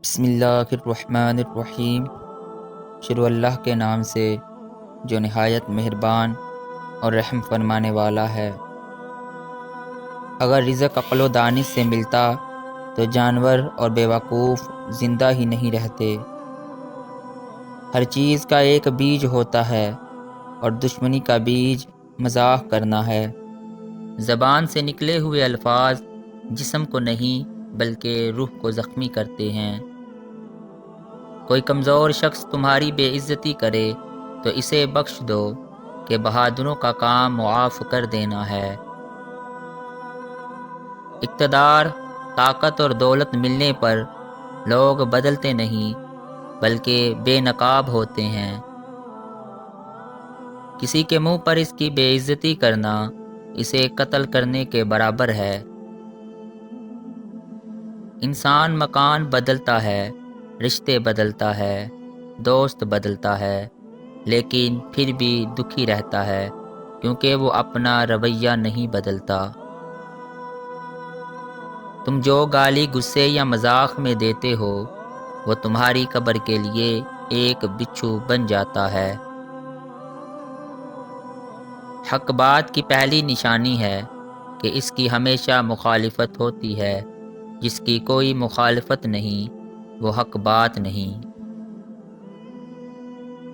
بسم اللہ الرحمن الرحیم۔ شروع اللہ کے نام سے جو نہایت مہربان اور رحم فرمانے والا ہے۔ اگر رزق عقل و دانش سے ملتا تو جانور اور بیوقوف زندہ ہی نہیں رہتے۔ ہر چیز کا ایک بیج ہوتا ہے اور دشمنی کا بیج مذاق کرنا ہے۔ زبان سے نکلے ہوئے الفاظ جسم کو نہیں بلکہ روح کو زخمی کرتے ہیں۔ کوئی کمزور شخص تمہاری بے عزتی کرے تو اسے بخش دو کہ بہادروں کا کام معاف کر دینا ہے۔ اقتدار، طاقت اور دولت ملنے پر لوگ بدلتے نہیں بلکہ بے نقاب ہوتے ہیں۔ کسی کے منہ پر اس کی بے عزتی کرنا اسے قتل کرنے کے برابر ہے۔ انسان مکان بدلتا ہے، رشتے بدلتا ہے، دوست بدلتا ہے، لیکن پھر بھی دکھی رہتا ہے کیونکہ وہ اپنا رویہ نہیں بدلتا۔ تم جو گالی غصے یا مذاق میں دیتے ہو وہ تمہاری قبر کے لیے ایک بچھو بن جاتا ہے۔ حق بات کی پہلی نشانی ہے کہ اس کی ہمیشہ مخالفت ہوتی ہے۔ جس کی کوئی مخالفت نہیں وہ حق بات نہیں۔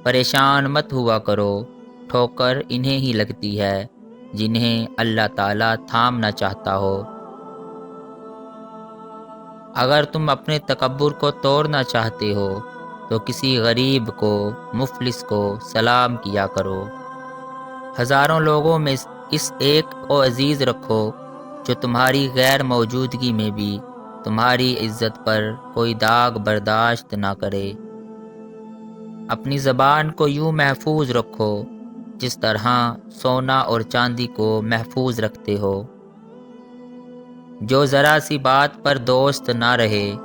پریشان مت ہوا کرو، ٹھوکر انہیں ہی لگتی ہے جنہیں اللہ تعالیٰ تھامنا چاہتا ہو۔ اگر تم اپنے تکبر کو توڑنا چاہتے ہو تو کسی غریب کو، مفلس کو سلام کیا کرو۔ ہزاروں لوگوں میں اس ایک کو عزیز رکھو جو تمہاری غیر موجودگی میں بھی تمہاری عزت پر کوئی داغ برداشت نہ کرے۔ اپنی زبان کو یوں محفوظ رکھو جس طرح سونا اور چاندی کو محفوظ رکھتے ہو۔ جو ذرا سی بات پر دوست نہ رہے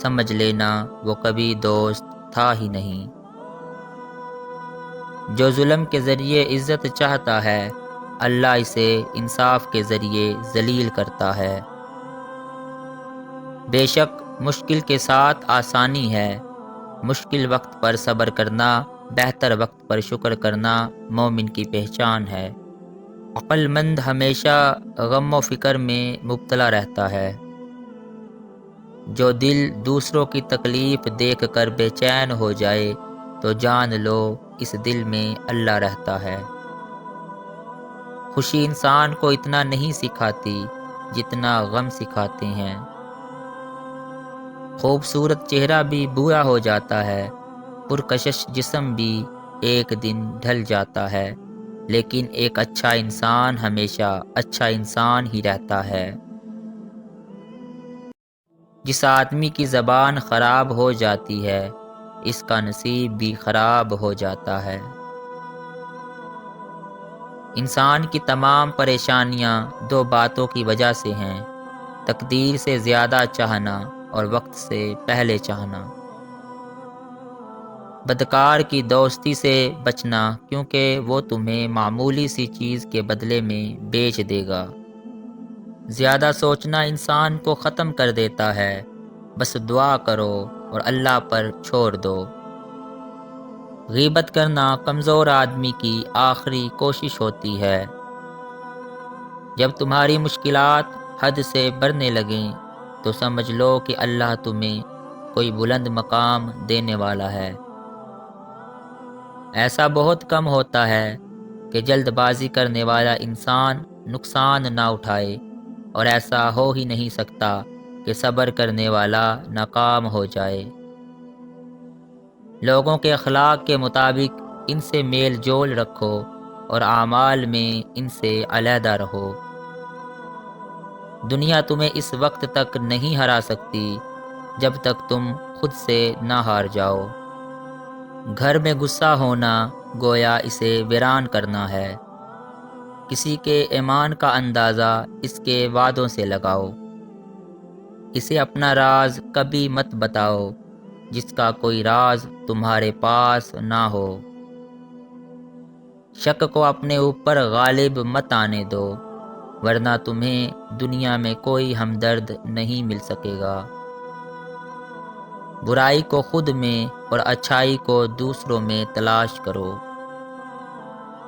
سمجھ لینا وہ کبھی دوست تھا ہی نہیں۔ جو ظلم کے ذریعے عزت چاہتا ہے اللہ اسے انصاف کے ذریعے ذلیل کرتا ہے۔ بے شک مشکل کے ساتھ آسانی ہے۔ مشکل وقت پر صبر کرنا، بہتر وقت پر شکر کرنا مومن کی پہچان ہے۔ عقل مند ہمیشہ غم و فکر میں مبتلا رہتا ہے۔ جو دل دوسروں کی تکلیف دیکھ کر بے چین ہو جائے تو جان لو اس دل میں اللہ رہتا ہے۔ خوشی انسان کو اتنا نہیں سکھاتی جتنا غم سکھاتے ہیں۔ خوبصورت چہرہ بھی برا ہو جاتا ہے، پرکشش جسم بھی ایک دن ڈھل جاتا ہے، لیکن ایک اچھا انسان ہمیشہ اچھا انسان ہی رہتا ہے۔ جس آدمی کی زبان خراب ہو جاتی ہے اس کا نصیب بھی خراب ہو جاتا ہے۔ انسان کی تمام پریشانیاں دو باتوں کی وجہ سے ہیں: تقدیر سے زیادہ چاہنا اور وقت سے پہلے چاہنا۔ بدکار کی دوستی سے بچنا کیونکہ وہ تمہیں معمولی سی چیز کے بدلے میں بیچ دے گا۔ زیادہ سوچنا انسان کو ختم کر دیتا ہے، بس دعا کرو اور اللہ پر چھوڑ دو۔ غیبت کرنا کمزور آدمی کی آخری کوشش ہوتی ہے۔ جب تمہاری مشکلات حد سے بڑھنے لگیں تو سمجھ لو کہ اللہ تمہیں کوئی بلند مقام دینے والا ہے۔ ایسا بہت کم ہوتا ہے کہ جلد بازی کرنے والا انسان نقصان نہ اٹھائے، اور ایسا ہو ہی نہیں سکتا کہ صبر کرنے والا ناکام ہو جائے۔ لوگوں کے اخلاق کے مطابق ان سے میل جول رکھو اور اعمال میں ان سے علیحدہ رہو۔ دنیا تمہیں اس وقت تک نہیں ہرا سکتی جب تک تم خود سے نہ ہار جاؤ۔ گھر میں غصہ ہونا گویا اسے ویران کرنا ہے۔ کسی کے ایمان کا اندازہ اس کے وعدوں سے لگاؤ۔ اسے اپنا راز کبھی مت بتاؤ جس کا کوئی راز تمہارے پاس نہ ہو۔ شک کو اپنے اوپر غالب مت آنے دو ورنہ تمہیں دنیا میں کوئی ہمدرد نہیں مل سکے گا۔ برائی کو خود میں اور اچھائی کو دوسروں میں تلاش کرو۔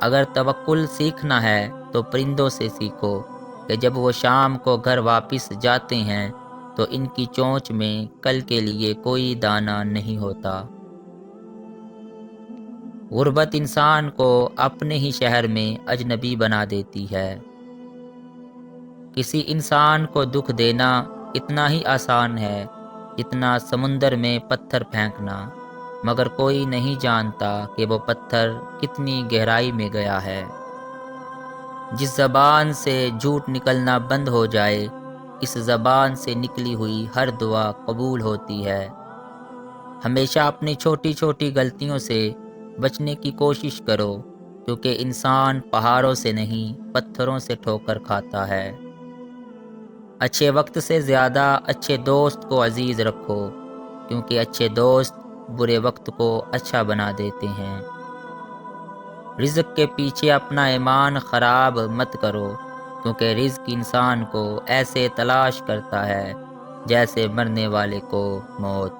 اگر توکل سیکھنا ہے تو پرندوں سے سیکھو کہ جب وہ شام کو گھر واپس جاتے ہیں تو ان کی چونچ میں کل کے لیے کوئی دانہ نہیں ہوتا۔ غربت انسان کو اپنے ہی شہر میں اجنبی بنا دیتی ہے۔ کسی انسان کو دکھ دینا اتنا ہی آسان ہے جتنا سمندر میں پتھر پھینکنا، مگر کوئی نہیں جانتا کہ وہ پتھر کتنی گہرائی میں گیا ہے۔ جس زبان سے جھوٹ نکلنا بند ہو جائے، اس زبان سے نکلی ہوئی ہر دعا قبول ہوتی ہے۔ ہمیشہ اپنی چھوٹی چھوٹی غلطیوں سے بچنے کی کوشش کرو، کیونکہ انسان پہاڑوں سے نہیں پتھروں سے ٹھوکر کھاتا ہے۔ اچھے وقت سے زیادہ اچھے دوست کو عزیز رکھو، کیونکہ اچھے دوست برے وقت کو اچھا بنا دیتے ہیں۔ رزق کے پیچھے اپنا ایمان خراب مت کرو، کیونکہ رزق انسان کو ایسے تلاش کرتا ہے جیسے مرنے والے کو موت۔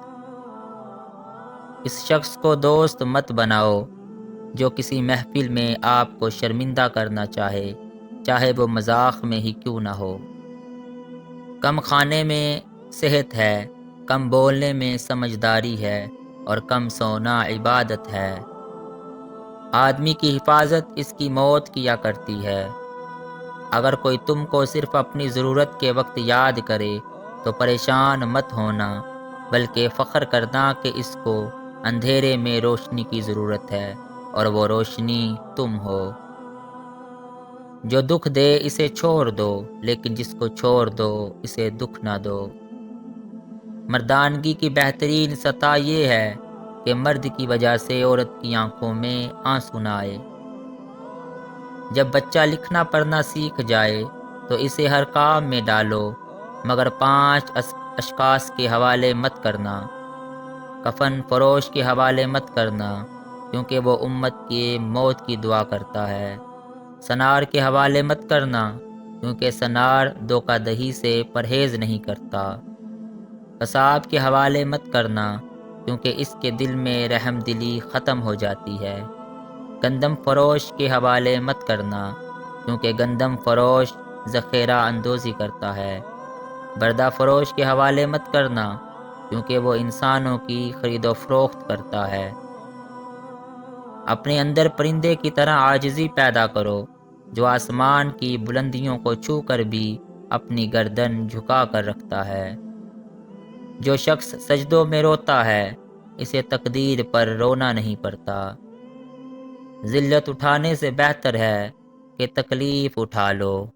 اس شخص کو دوست مت بناؤ جو کسی محفل میں آپ کو شرمندہ کرنا چاہے، چاہے وہ مذاق میں ہی کیوں نہ ہو۔ کم کھانے میں صحت ہے، کم بولنے میں سمجھداری ہے، اور کم سونا عبادت ہے۔ آدمی کی حفاظت اس کی موت کیا کرتی ہے۔ اگر کوئی تم کو صرف اپنی ضرورت کے وقت یاد کرے تو پریشان مت ہونا، بلکہ فخر کرنا کہ اس کو اندھیرے میں روشنی کی ضرورت ہے اور وہ روشنی تم ہو۔ جو دکھ دے اسے چھوڑ دو، لیکن جس کو چھوڑ دو اسے دکھ نہ دو۔ مردانگی کی بہترین سطح یہ ہے کہ مرد کی وجہ سے عورت کی آنکھوں میں آنسو نہ آئے۔ جب بچہ لکھنا پڑھنا سیکھ جائے تو اسے ہر کام میں ڈالو، مگر 5 اشخاص کے حوالے مت کرنا۔ کفن فروش کے حوالے مت کرنا، کیونکہ وہ امت کے موت کی دعا کرتا ہے۔ سنار کے حوالے مت کرنا، کیونکہ سنار دھوکہ دہی سے پرہیز نہیں کرتا۔ قصاب کے حوالے مت کرنا، کیونکہ اس کے دل میں رحم دلی ختم ہو جاتی ہے۔ گندم فروش کے حوالے مت کرنا، کیونکہ گندم فروش ذخیرہ اندوزی کرتا ہے۔ بردہ فروش کے حوالے مت کرنا، کیونکہ وہ انسانوں کی خرید و فروخت کرتا ہے۔ اپنے اندر پرندے کی طرح عاجزی پیدا کرو، جو آسمان کی بلندیوں کو چھو کر بھی اپنی گردن جھکا کر رکھتا ہے۔ جو شخص سجدوں میں روتا ہے، اسے تقدیر پر رونا نہیں پڑتا۔ ذلت اٹھانے سے بہتر ہے کہ تکلیف اٹھا لو۔